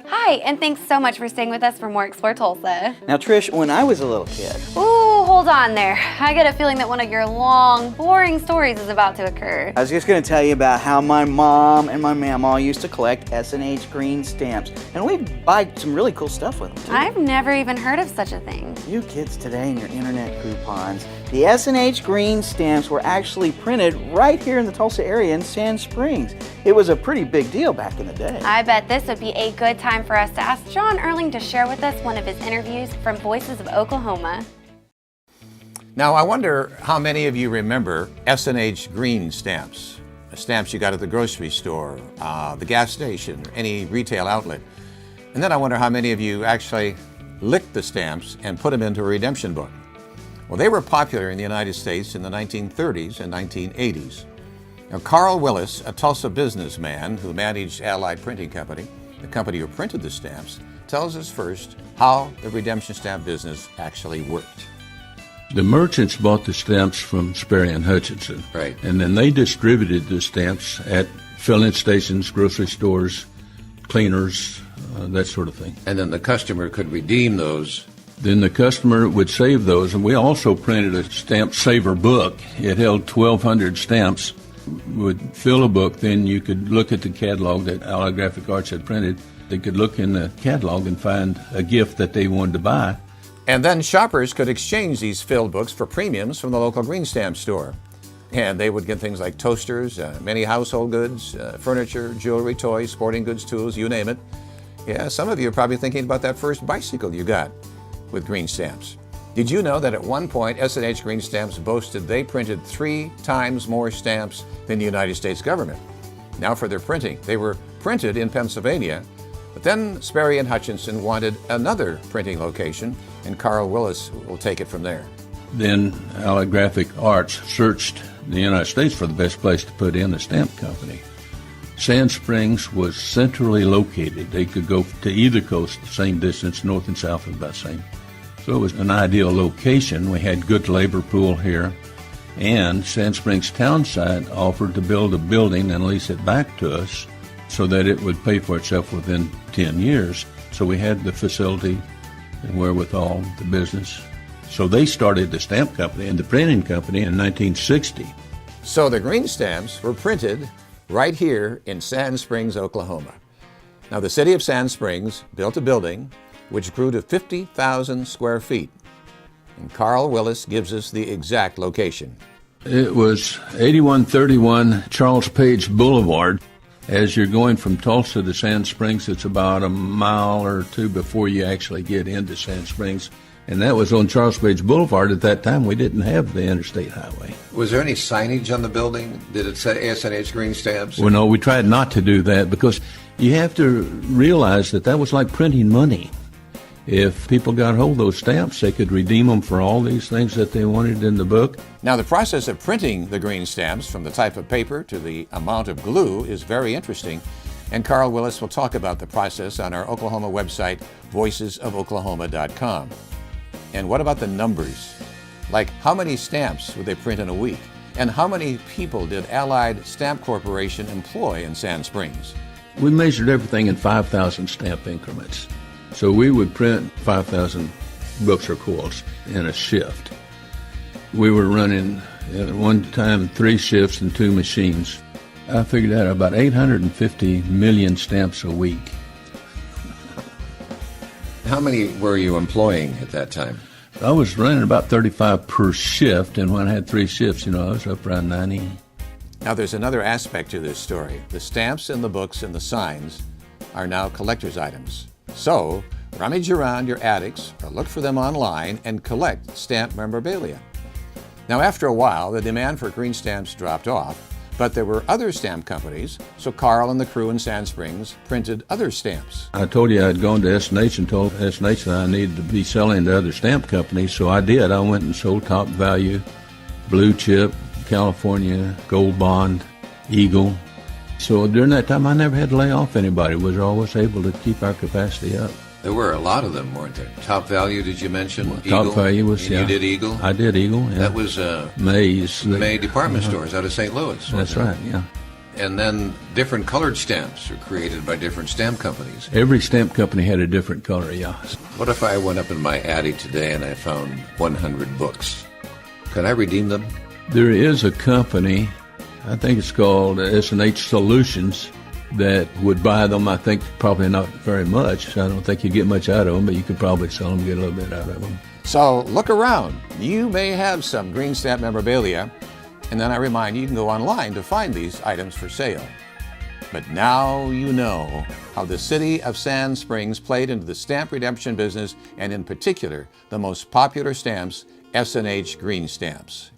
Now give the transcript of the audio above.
Hi, and thanks so much for staying with us for more Explore Tulsa. Now, Trish, when I was a little kid... Ooh, hold on there. I get a feeling that one of your long, boring stories is about to occur. I was just going to tell you about how my mom and my mamaw used to collect S&H Green Stamps. And we'd buy some really cool stuff with them, too. I've never even heard of such a thing. You kids today and your internet coupons. The S&H Green Stamps were actually printed right here in the Tulsa area in Sand Springs. It was a pretty big deal back in the day. I bet this would be a good time for us to ask John Erling to share with us one of his interviews from Voices of Oklahoma. Now, I wonder how many of you remember S&H Green Stamps, the stamps you got at the grocery store, the gas station, or any retail outlet. And then I wonder how many of you actually licked the stamps and put them into a redemption book. Well, they were popular in the United States in the 1930s and 1980s. Now, Carl Willis, a Tulsa businessman who managed Allied Printing Company, the company who printed the stamps, tells us first how the redemption stamp business actually worked. The merchants bought the stamps from Sperry and Hutchinson. Right. And then they distributed the stamps at fill-in stations, grocery stores, cleaners, that sort of thing. And then the customer could redeem those. Then the customer would save those, and we also printed a stamp saver book. It held 1,200 stamps. Would fill a book, then you could look at the catalog that Allied Graphic Arts had printed. They could look in the catalog and find a gift that they wanted to buy. And then shoppers could exchange these filled books for premiums from the local green stamp store. And they would get things like toasters, many household goods, furniture, jewelry, toys, sporting goods, tools, you name it. Yeah, some of you are probably thinking about that first bicycle you got with green stamps. Did you know that at one point S&H Green Stamps boasted they printed 3 times more stamps than the United States government? Now for their printing. They were printed in Pennsylvania, but then Sperry and Hutchinson wanted another printing location, and Carl Willis will take it from there. Then Allied Graphic Arts searched the United States for the best place to put in a stamp company. Sand Springs was centrally located. They could go to either coast the same distance, north and south about the same. So it was an ideal location. We had good labor pool here, and Sand Springs Townsite offered to build a building and lease it back to us so that it would pay for itself within 10 years. So we had the facility and wherewithal, the business. So they started the stamp company and the printing company in 1960. So the green stamps were printed right here in Sand Springs, Oklahoma. Now the city of Sand Springs built a building which grew to 50,000 square feet. And Carl Willis gives us the exact location. It was 8131 Charles Page Boulevard. As you're going from Tulsa to Sand Springs, it's about a mile or two before you actually get into Sand Springs. And that was on Charles Page Boulevard. At that time, we didn't have the interstate highway. Was there any signage on the building? Did it say S&H Green Stamps? Well, no, we tried not to do that because you have to realize that that was like printing money. If people got hold of those stamps, they could redeem them for all these things that they wanted in the book. Now the process of printing the green stamps, from the type of paper to the amount of glue, is very interesting. And Carl Willis will talk about the process on our Oklahoma website, voicesofoklahoma.com. And what about the numbers? Like, how many stamps would they print in a week? And how many people did Allied Stamp Corporation employ in Sand Springs? We measured everything in 5,000 stamp increments. So we would print 5,000 books or quills in a shift. We were running at one time 3 shifts and 2 machines. I figured out about 850 million stamps a week. How many were you employing at that time? I was running about 35 per shift, and when I had 3 shifts, I was up around 90. Now there's another aspect to this story. The stamps and the books and the signs are now collector's items. So rummage around your attics or look for them online and collect stamp memorabilia. Now after a while, the demand for green stamps dropped off, but there were other stamp companies, so Carl and the crew in Sand Springs printed other stamps. I told you I'd gone to S&H and told S&H that I needed to be selling to other stamp companies, so I did. I went and sold Top Value, Blue Chip, California, Gold Bond, Eagle. So during that time, I never had to lay off anybody. We were always able to keep our capacity up. There were a lot of them, weren't there? Top Value, did you mention? Well, Eagle? Top Value was, and yeah. You did Eagle? I did Eagle, yeah. That was May's. May department stores out of St. Louis. That's right, yeah. And then different colored stamps are created by different stamp companies. Every stamp company had a different color, yeah. What if I went up in my attic today and I found 100 books? Could I redeem them? There is a company, I think it's called S&H Solutions, that would buy them. I think probably not very much. I don't think you get much out of them, but you could probably sell them, get a little bit out of them. So look around. You may have some Green Stamp memorabilia, and then I remind you, you can go online to find these items for sale. But now you know how the city of Sand Springs played into the stamp redemption business, and in particular, the most popular stamps, S&H Green Stamps.